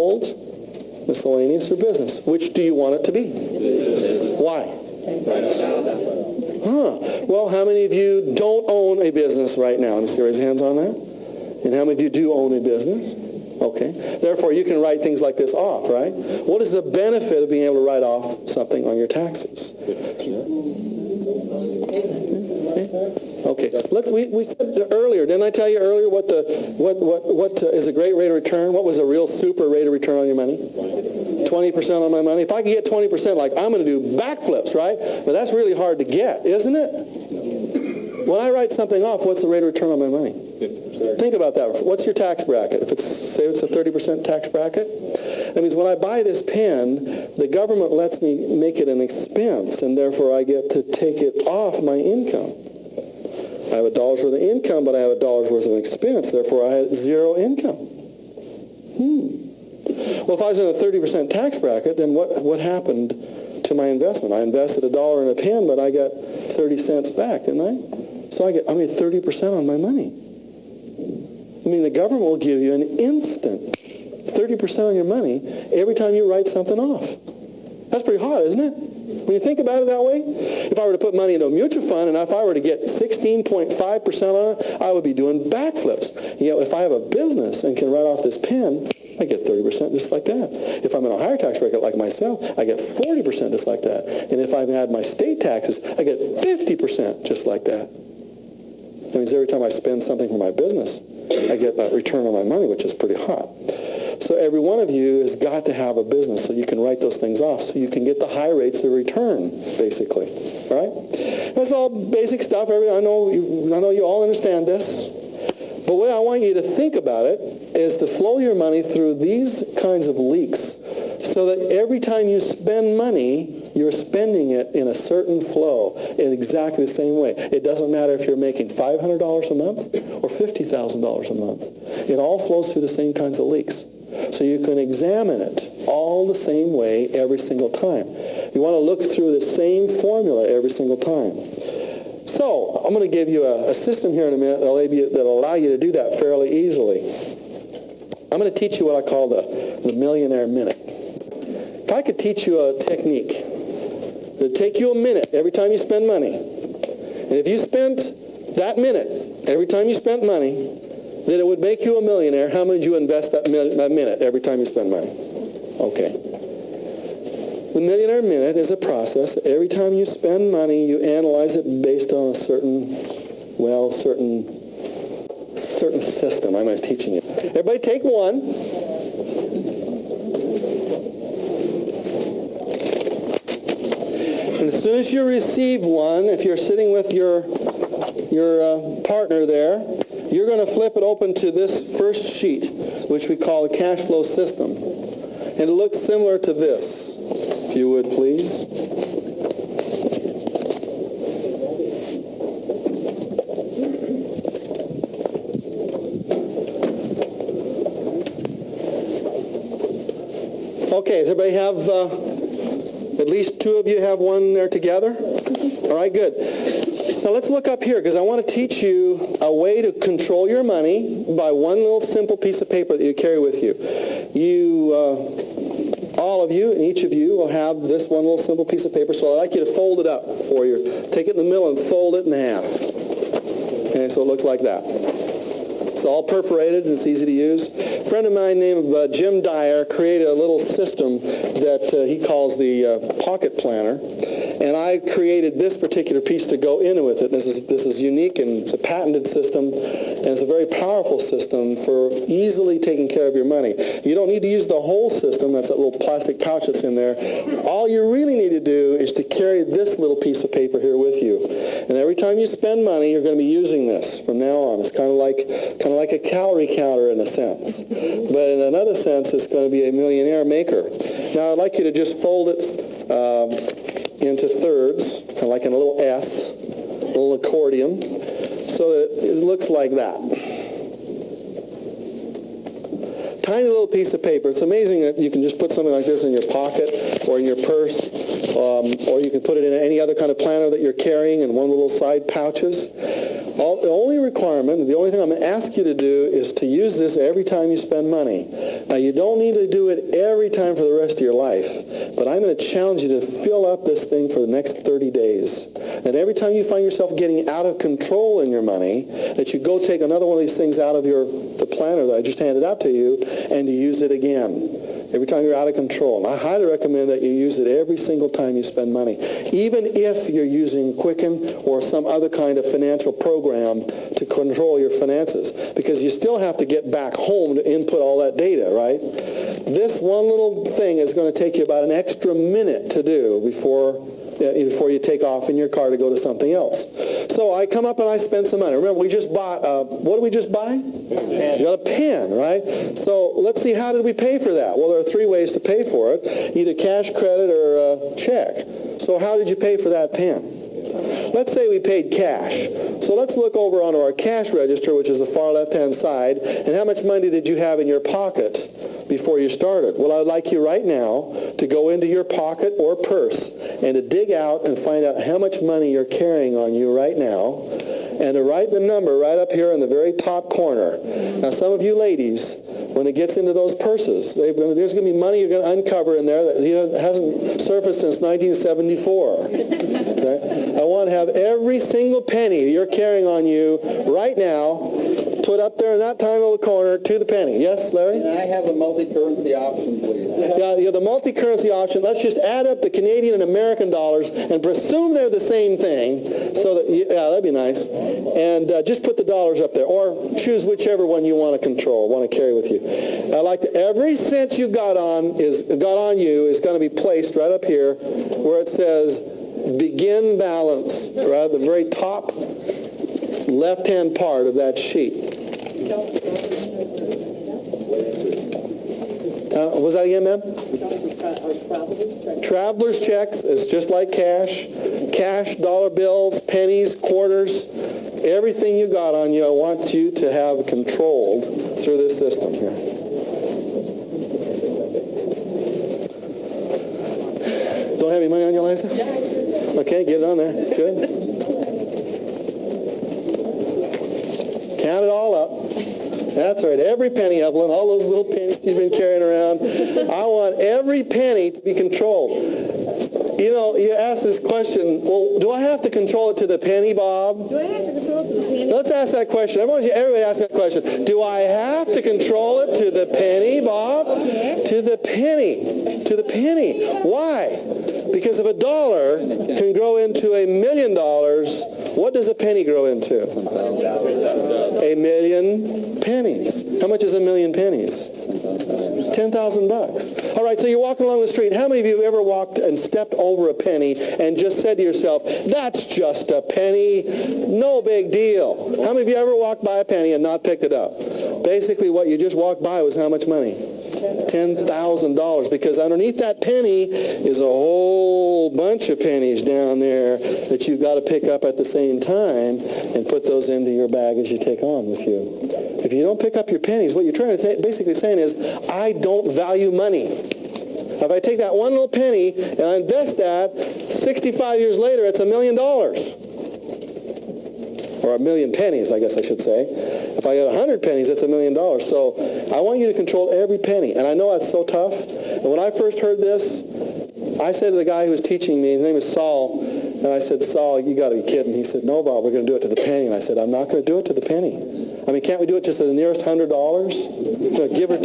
household, miscellaneous, or business. Which do you want it to be? Business. Why? Well, how many of you don't own a business right now? Let me see, raise your hands on that. And how many of you do own a business? Okay. Therefore, you can write things like this off, right? What is the benefit of being able to write off something on your taxes? Okay. We said earlier, didn't I tell you earlier what is a great rate of return? What was a real super rate of return on your money? 20% on my money. If I could get 20%, like I'm going to do backflips, right? But that's really hard to get, isn't it? When I write something off, what's the rate of return on my money? 50%. Think about that. What's your tax bracket? If it's, say it's a 30% tax bracket, that means when I buy this pen, the government lets me make it an expense, and therefore I get to take it off my income. I have $1 worth of income, but I have $1 worth of expense. Therefore, I have zero income. Well, if I was in a 30% tax bracket, then what happened to my investment? I invested $1 in a pen, but I got 30 cents back, didn't I? So I made 30% on my money. I mean, the government will give you an instant 30% on your money every time you write something off. That's pretty hot, isn't it? When you think about it that way, if I were to put money into a mutual fund and if I were to get 16.5% on it, I would be doing backflips. You know, if I have a business and can write off this pen, I get 30% just like that. If I'm in a higher tax bracket like myself, I get 40% just like that. And if I add my state taxes, I get 50% just like that. That means every time I spend something for my business, I get that return on my money, which is pretty hot. So every one of you has got to have a business so you can write those things off so you can get the high rates of return, basically. All right? That's all basic stuff. I know you all understand this. But the way I want you to think about it is to flow your money through these kinds of leaks so that every time you spend money, you're spending it in a certain flow in exactly the same way. It doesn't matter if you're making $500 a month or $50,000 a month. It all flows through the same kinds of leaks. So you can examine it all the same way every single time. You want to look through the same formula every single time. So I'm going to give you a system here in a minute that'll allow you to do that fairly easily. I'm going to teach you what I call the millionaire minute. If I could teach you a technique that would take you a minute every time you spend money, and if you spent that minute every time you spent money, then it would make you a millionaire, how would you invest that minute every time you spend money? Okay. The millionaire minute is a process. Every time you spend money, you analyze it based on a certain system. I'm going to teaching you. Everybody take one. And as soon as you receive one, if you're sitting with your partner there, you're going to flip it open to this first sheet, which we call the cash flow system. And it looks similar to this, if you would, please. Okay, does everybody have, at least two of you have one there together? All right, good. Now let's look up here because I want to teach you a way to control your money by one little simple piece of paper that you carry with you. All of you and each of you will have this one little simple piece of paper, so I'd like you to fold it up for you. Take it in the middle and fold it in half. Okay, so it looks like that. It's all perforated and it's easy to use. A friend of mine named Jim Dyer created a little system that he calls the pocket planner. And I created this particular piece to go in with it. This is unique, and it's a patented system, and it's a very powerful system for easily taking care of your money. You don't need to use the whole system. That's that little plastic pouch that's in there. All you really need to do is to carry this little piece of paper here with you. And every time you spend money, you're going to be using this from now on. It's kind of like a calorie counter in a sense. But in another sense, it's going to be a millionaire maker. Now, I'd like you to just fold it into thirds, kind of like in a little S, a little accordion, so that it looks like that. Tiny little piece of paper. It's amazing that you can just put something like this in your pocket or in your purse or you can put it in any other kind of planner that you're carrying in one of the little side pouches. The only requirement, the only thing I'm going to ask you to do is to use this every time you spend money. Now, you don't need to do it every time for the rest of your life, but I'm going to challenge you to fill up this thing for the next 30 days. And every time you find yourself getting out of control in your money, that you go take another one of these things out of the planner that I just handed out to you, and you use it again. Every time you're out of control. And I highly recommend that you use it every single time you spend money. Even if you're using Quicken or some other kind of financial program to control your finances. Because you still have to get back home to input all that data, right? This one little thing is going to take you about an extra minute to do before you take off in your car to go to something else. So I come up and I spend some money. Remember, we just bought, what did we just buy? We got a pen, right? So let's see, how did we pay for that? Well, there are three ways to pay for it, either cash, credit, or check. So how did you pay for that pen? Let's say we paid cash. So let's look over onto our cash register, which is the far left-hand side, and how much money did you have in your pocket before you started? Well, I'd like you right now to go into your pocket or purse and to dig out and find out how much money you're carrying on you right now, and to write the number right up here in the very top corner. Now, some of you ladies, when it gets into those purses, there's going to be money you're going to uncover in there that hasn't surfaced since 1974. Okay? I want to have every single penny you're carrying on you right now put up there in that tiny little corner to the penny. Yes, Larry? And I have the multi-currency option, please. Yeah, you have the multi-currency option. Let's just add up the Canadian and American dollars and presume they're the same thing. So that, yeah, that'd be nice. And just put the dollars up there, or choose whichever one you want to control, want to carry with you. I like that every cent you got on you is going to be placed right up here where it says begin balance, right at the very top left-hand part of that sheet. Was that again, ma'am? Traveler's checks is just like cash. Cash, dollar bills, pennies, quarters, everything you got on you, I want you to have controlled through this system here. Don't have any money on you, Liza? Okay, get it on there. Good. Count it all up. That's right. Every penny, Evelyn, all those little pennies you've been carrying around. I want every penny to be controlled. You know, you ask this question, well, do I have to control it to the penny, Bob? Do I have to control it to the penny? Let's ask that question. Everybody ask me that question. Do I have to control it to the penny, Bob? Yes. To the penny. To the penny. Why? Because if $1 can grow into $1 million, what does a penny grow into? 1,000,000 pennies. How much is 1,000,000 pennies? $10,000. All right, so you're walking along the street. How many of you have ever walked and stepped over a penny and just said to yourself, that's just a penny, no big deal? How many of you ever walked by a penny and not picked it up? Basically, what you just walked by was how much money? $10,000, because underneath that penny is a whole bunch of pennies down there that you've got to pick up at the same time and put those into your bag as you take on with you. If you don't pick up your pennies, what you're trying to basically saying is, I don't value money. If I take that one little penny and I invest that, 65 years later, it's $1 million. Or 1,000,000 pennies, I guess I should say. If I got 100 pennies, that's $1 million. So I want you to control every penny. And I know that's so tough. And when I first heard this, I said to the guy who was teaching me, his name is Saul, and I said, Saul, you got to be kidding. He said, no, Bob, we're going to do it to the penny. And I said, I'm not going to do it to the penny. I mean, can't we do it just to the nearest $100? Give or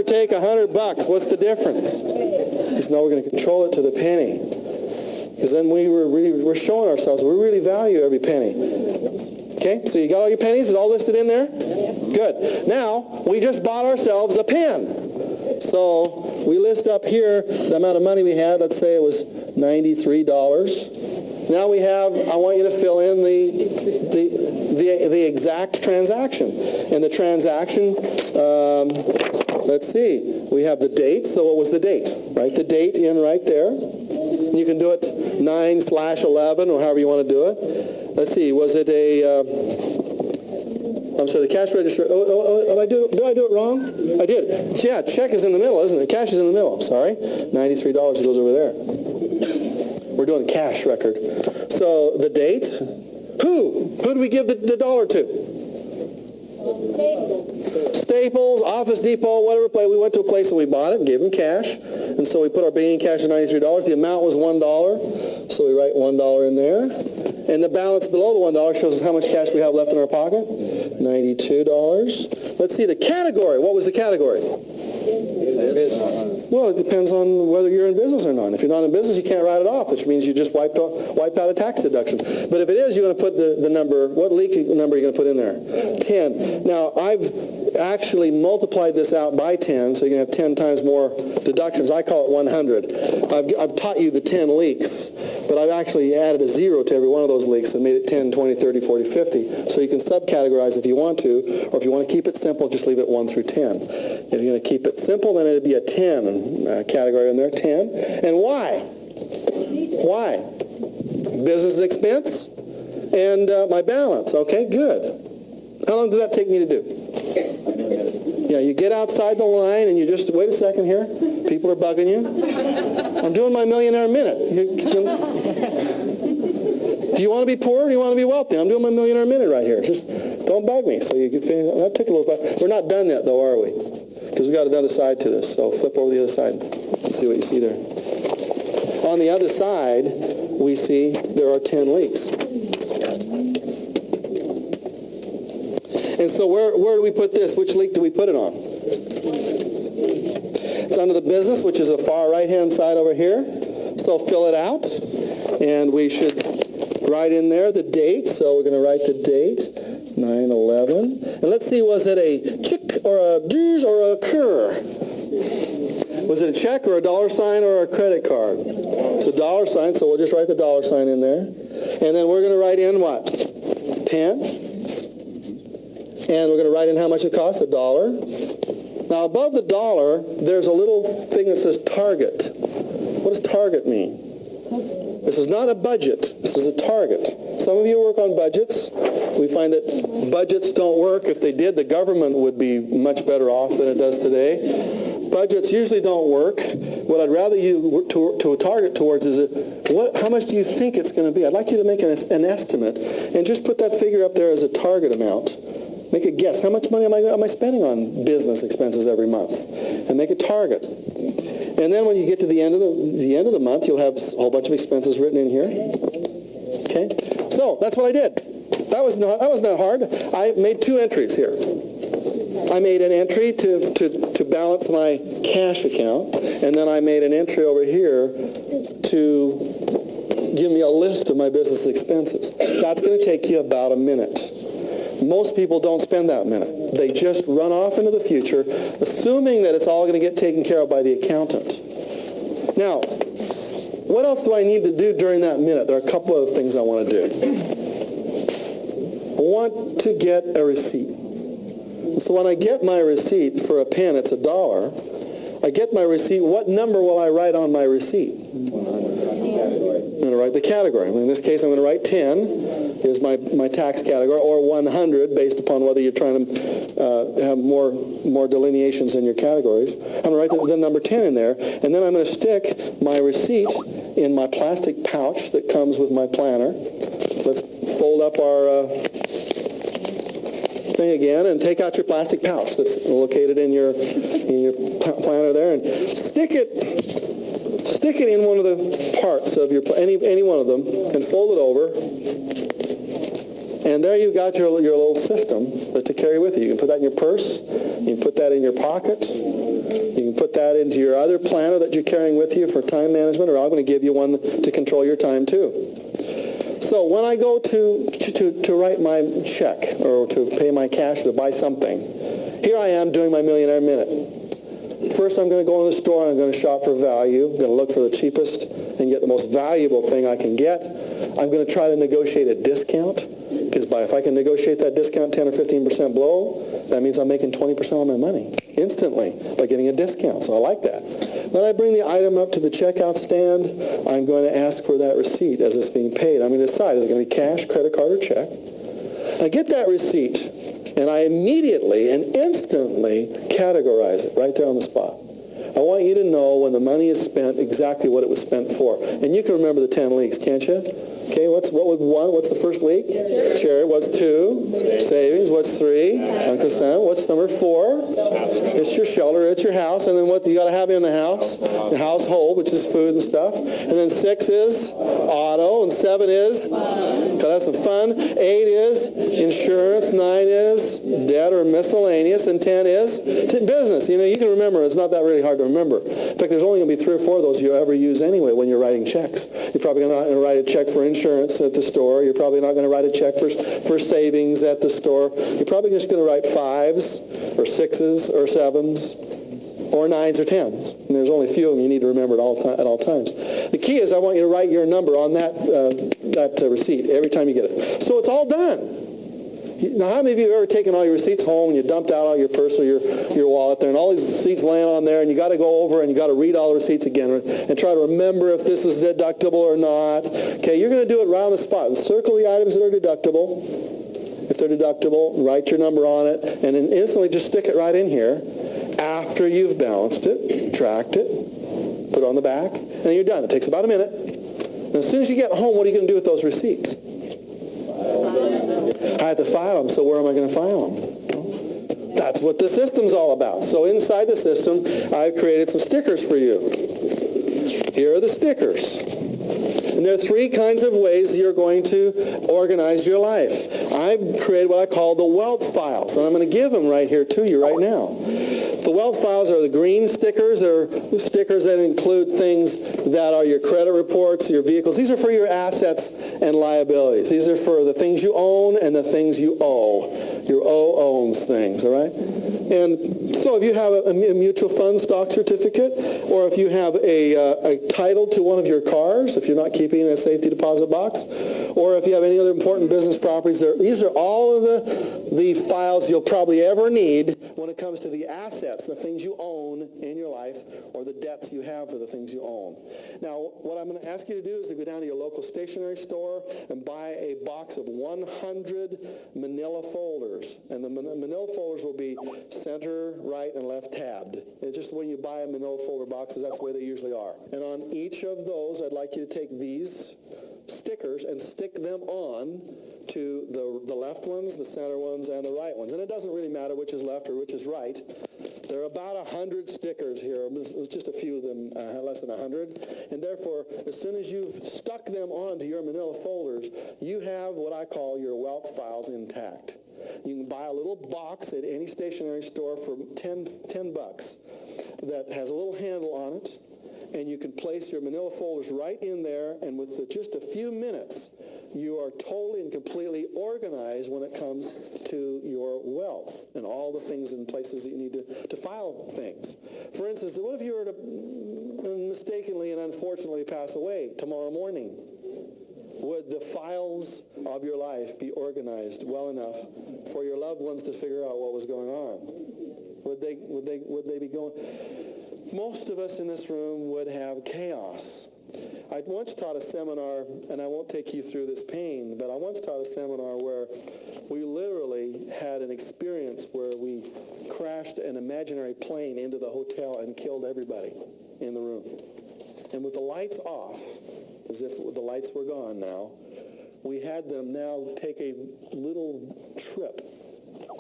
take $100. What's the difference? He said, no, we're going to control it to the penny. Because then we're showing ourselves we really value every penny. Okay, so you got all your pennies? Is all listed in there? Good. Now, we just bought ourselves a pen. So we list up here the amount of money we had. Let's say it was $93. Now we have, I want you to fill in the exact transaction. And the transaction, let's see, we have the date. So what was the date? Write the date in right there. You can do it 9/11 or however you want to do it. Let's see, was it a I'm sorry, the cash register. Did I do it wrong? I did. Yeah, check is in the middle, isn't it? Cash is in the middle. I'm sorry. $93 goes over there. We're doing cash record. So the date. Who do we give the dollar to? Staples, Office Depot, whatever place. We went to a place and we bought it and gave them cash. And so we put our beginning cash at $93. The amount was $1. So we write $1 in there. And the balance below the $1 shows us how much cash we have left in our pocket. $92. Let's see the category. What was the category? Well, it depends on whether you're in business or not. If you're not in business, you can't write it off, which means you just wiped out a tax deduction. But if it is, you're going to put the number, what leak number are you going to put in there? 10. Now, I've actually multiplied this out by 10, so you're going to have 10 times more deductions. I call it 100. I've taught you the 10 leaks, but I've actually added a 0 to every one of those leaks and made it 10, 20, 30, 40, 50. So you can subcategorize if you want to, or if you want to keep it simple, just leave it 1 through 10. If you're going to keep it simple, then it'd be a 10 category in there, 10. And why? Why? Business expense and my balance. Okay, good. How long did that take me to do? Yeah, you get outside the line and you just, wait a second here. People are bugging you. I'm doing my millionaire minute. Do you want to be poor or do you want to be wealthy? I'm doing my millionaire minute right here. Just don't bug me. So you can finish. That took a little bit. We're not done yet, though, are we? Because we got another side to this. So flip over the other side. Let's see what you see there. On the other side, we see there are 10 leaks. And so where do we put this? Which leak do we put it on? It's under the business, which is the far right-hand side over here. So fill it out. And we should write in there the date. So we're going to write the date, 9/11. And let's see, was it a chick or a douche or a cur? Was it a check or a dollar sign or a credit card? It's a dollar sign, so we'll just write the dollar sign in there. And then we're going to write in what? Pen. And we're going to write in how much it costs, $1. Now, above the dollar, there's a little thing that says target. What does target mean? This is not a budget. This is a target. Some of you work on budgets. We find that budgets don't work. If they did, the government would be much better off than it does today. Budgets usually don't work. What I'd rather you work to a target towards is how much do you think it's going to be? I'd like you to make an estimate and just put that figure up there as a target amount. Make a guess. How much money am I spending on business expenses every month? And make a target. And then when you get to the end of the month, you'll have a whole bunch of expenses written in here. Okay? So that's what I did. That was not hard. I made 2 entries here. I made an entry to balance my cash account, and then I made an entry over here to give me a list of my business expenses. That's going to take you about a minute. Most people don't spend that minute. They just run off into the future, assuming that it's all going to get taken care of by the accountant. Now, what else do I need to do during that minute? There are a couple of things I want to do. I want to get a receipt. So when I get my receipt for a pen, it's $1. I get my receipt. What number will I write on my receipt? I'm going to write the category. In this case, I'm going to write 10. Here's my tax category, or 100, based upon whether you're trying to have more delineations in your categories. I'm going to write the number 10 in there, and then I'm going to stick my receipt in my plastic pouch that comes with my planner. Let's fold up our thing again and take out your plastic pouch that's located in your planner there, and stick it in one of the parts of your any one of them, and fold it over. And there you've got your little system to carry with you. You can put that in your purse. You can put that in your pocket. You can put that into your other planner that you're carrying with you for time management, or I'm going to give you one to control your time too. So when I go to write my check or to pay my cash or to buy something, here I am doing my Millionaire Minute. First I'm going to go to the store and I'm going to shop for value. I'm going to look for the cheapest and get the most valuable thing I can get. I'm going to try to negotiate a discount, because if I can negotiate that discount 10 or 15% below, that means I'm making 20% of my money instantly by getting a discount. So I like that. Then I bring the item up to the checkout stand. I'm going to ask for that receipt as it's being paid. I'm going to decide, is it going to be cash, credit card, or check? I get that receipt. And I immediately and instantly categorize it right there on the spot. I want you to know when the money is spent exactly what it was spent for. And you can remember the 10 leaks, can't you? Okay, what was 1? What's the first leak? Charity. What's 2? Savings. What's 3? Consent. What's number 4? It's your shelter. It's your house. And then what you got to have in the house? The household, which is food and stuff. And then 6 is auto. And 7 is that's some fun. 8 is insurance. 9 is debt or miscellaneous. And 10 is business. You know, you can remember. It's not that really hard to remember. In fact, there's only going to be 3 or 4 of those you ever use anyway when you're writing checks. You're probably not going to write a check for insurance at the store. You're probably not going to write a check for savings at the store. You're probably just going to write 5s or 6s or 7s or 9s or 10s. And there's only a few of them you need to remember at all times. The key is I want you to write your number on that receipt every time you get it. So it's all done. Now, how many of you have ever taken all your receipts home and you dumped out all your purse or your wallet there and all these receipts laying on there and you got to go over and you got to read all the receipts again and try to remember if this is deductible or not. Okay, you're going to do it right on the spot. Circle the items that are deductible. If they're deductible, write your number on it and then instantly just stick it right in here after you've balanced it, tracked it, put it on the back, and then you're done. It takes about a minute. And as soon as you get home, what are you going to do with those receipts? I have to file them, so where am I going to file them? That's what the system's all about. So inside the system, I've created some stickers for you. Here are the stickers. And there are 3 kinds of ways you're going to organize your life. I've created what I call the wealth files, and I'm going to give them right here to you right now. The wealth files are the green stickers. They're stickers that include things that are your credit reports, your vehicles. These are for your assets and liabilities. These are for the things you own and the things you owe. Your owns things, all right? And so if you have a mutual fund stock certificate, or if you have a title to one of your cars, if you're not keeping in a safety deposit box, or if you have any other important business properties, these are all of the files you'll probably ever need when it comes to the assets, the things you own in your life, or the debts you have for the things you own. Now, what I'm going to ask you to do is to go down to your local stationery store and buy a box of 100 manila folders. And the manila folders will be center, right, and left tabbed. It's just when you buy a manila folder boxes, that's the way they usually are. And on each of those, I'd like you to take these stickers and stick them on to the left ones, the center ones, and the right ones. And it doesn't really matter which is left or which is right. There are about 100 stickers here. Just a few of them, less than 100. And therefore, as soon as you've stuck them onto your manila folders, you have what I call your wealth files intact. You can buy a little box at any stationery store for $10 that has a little handle on it, and you can place your manila folders right in there, and with just a few minutes, you are totally and completely organized when it comes to your wealth and all the things and places that you need to file things. For instance, what if you were to mistakenly and unfortunately pass away tomorrow morning? Would the files of your life be organized well enough for your loved ones to figure out what was going on? Would they be going? Most of us in this room would have chaos. I once taught a seminar, and I won't take you through this pain, but I once taught a seminar where we literally had an experience where we crashed an imaginary plane into the hotel and killed everybody in the room. And with the lights off, as if the lights were gone now, we had them now take a little trip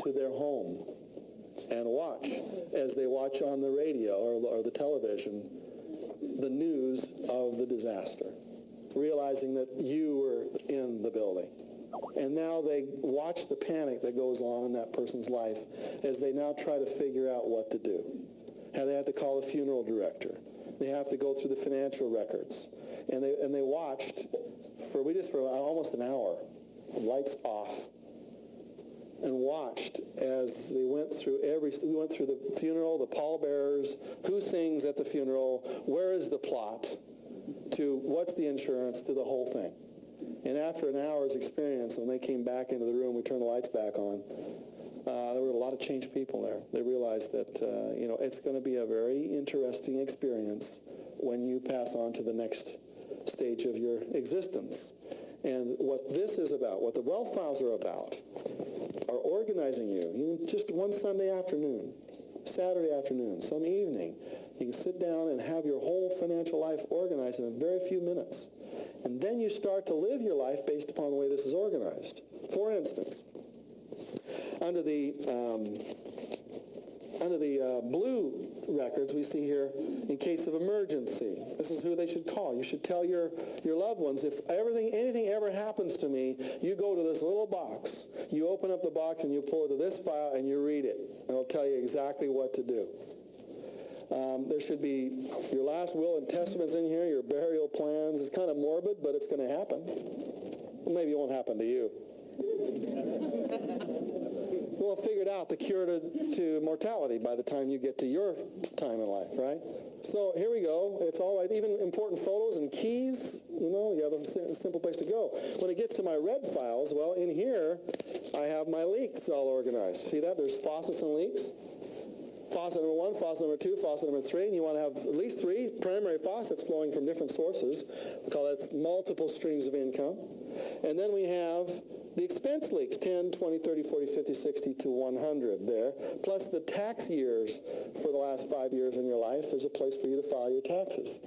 to their home and watch, as they watch on the radio or the television, the news of the disaster, realizing that you were in the building. And now they watch the panic that goes on in that person's life as they now try to figure out what to do. How they have to call a funeral director. They have to go through the financial records. And they watched for almost an hour, lights off, and watched as they went through the funeral, the pallbearers, who sings at the funeral, where is the plot, to what's the insurance, to the whole thing. And after an hour's experience, when they came back into the room, we turned the lights back on, there were a lot of changed people there. They realized that it's going to be a very interesting experience when you pass on to the next stage of your existence. And what this is about, what the wealth files are are organizing you. Even just one Sunday afternoon, Saturday afternoon, some evening, you can sit down and have your whole financial life organized in a very few minutes. And then you start to live your life based upon the way this is organized. For instance, under the blue records we see here, in case of emergency, this is who they should call. You should tell your loved ones, if anything ever happens to me, you go to this little box. You open up the box and you pull it to this file and you read it. And it'll tell you exactly what to do. There should be your last will and testaments in here, your burial plans. It's kind of morbid, but it's going to happen. Well, maybe it won't happen to you. We'll have figured out the cure to mortality by the time you get to your time in life, right? So here we go. It's all right. Even important photos and keys, you have a simple place to go. When it gets to my red files, well, in here, I have my leaks all organized. See that? There's faucets and leaks. Faucet number 1, faucet number 2, faucet number 3, and you want to have at least 3 primary faucets flowing from different sources. We call that multiple streams of income. And then we have the expense leaks, 10, 20, 30, 40, 50, 60 to 100 there, plus the tax years for the last 5 years in your life. There's a place for you to file your taxes.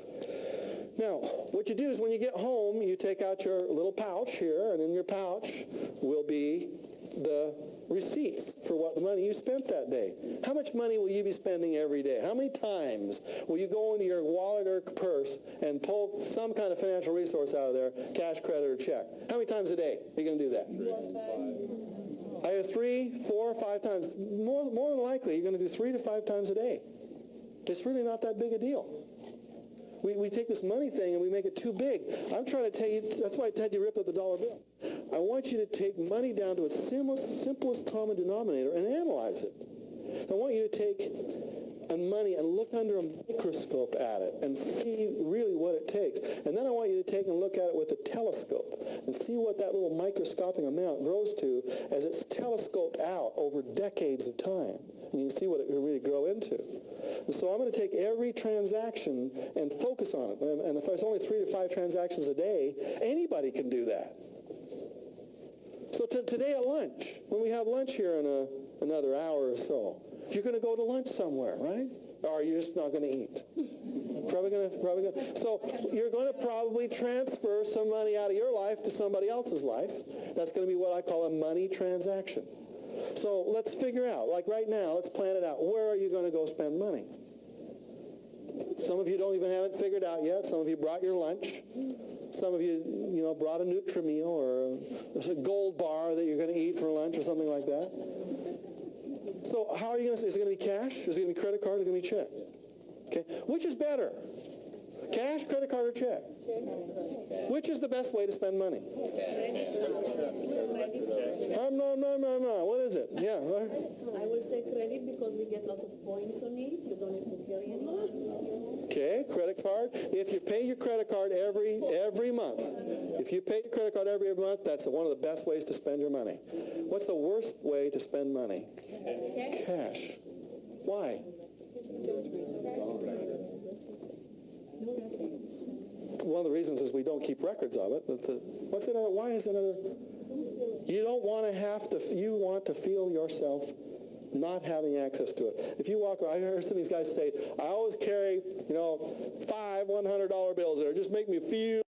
Now, what you do is when you get home, you take out your little pouch here, and in your pouch will be the receipts for what the money you spent that day. How much money will you be spending every day? How many times will you go into your wallet or purse and pull some kind of financial resource out of there, cash, credit, or check? How many times a day are you going to do that? Either 3, 4, 5 times. More than likely, you're going to do 3 to 5 times a day. It's really not that big a deal. We take this money thing and we make it too big. I'm trying to tell you, that's why Ted, you rip up the dollar bill. I want you to take money down to its simplest common denominator and analyze it. I want you to take money and look under a microscope at it and see really what it takes. And then I want you to take and look at it with a telescope and see what that little microscopic amount grows to as it's telescoped out over decades of time. And you can see what it can really grow into. And so I'm going to take every transaction and focus on it. And if there's only 3 to 5 transactions a day, anybody can do that. So today at lunch, when we have lunch here in another hour or so, you're going to go to lunch somewhere, right? Or are you just not going to eat? Probably going to. So you're going to probably transfer some money out of your life to somebody else's life. That's going to be what I call a money transaction. So let's figure out, like right now, let's plan it out. Where are you going to go spend money? Some of you don't even have it figured out yet. Some of you brought your lunch. Some of you, brought a Nutri-Meal or a Gold Bar that you're going to eat for lunch or something like that. So how are you going to, is it going to be cash? Is it going to be credit card? Or is it going to be check? Okay. Which is better? Cash, credit card, or check? Which is the best way to spend money? No. What is it? Yeah. I will say credit because we get lots of points on it. You don't have to carry any. Okay, credit card. If you pay your credit card every month, that's one of the best ways to spend your money. What's the worst way to spend money? Cash. Why? One of the reasons is we don't keep records of it. But why is another? You don't want to have to. You want to feel yourself not having access to it. If you walk around, I heard some of these guys say, I always carry, 5 $100 bills there. Just make me feel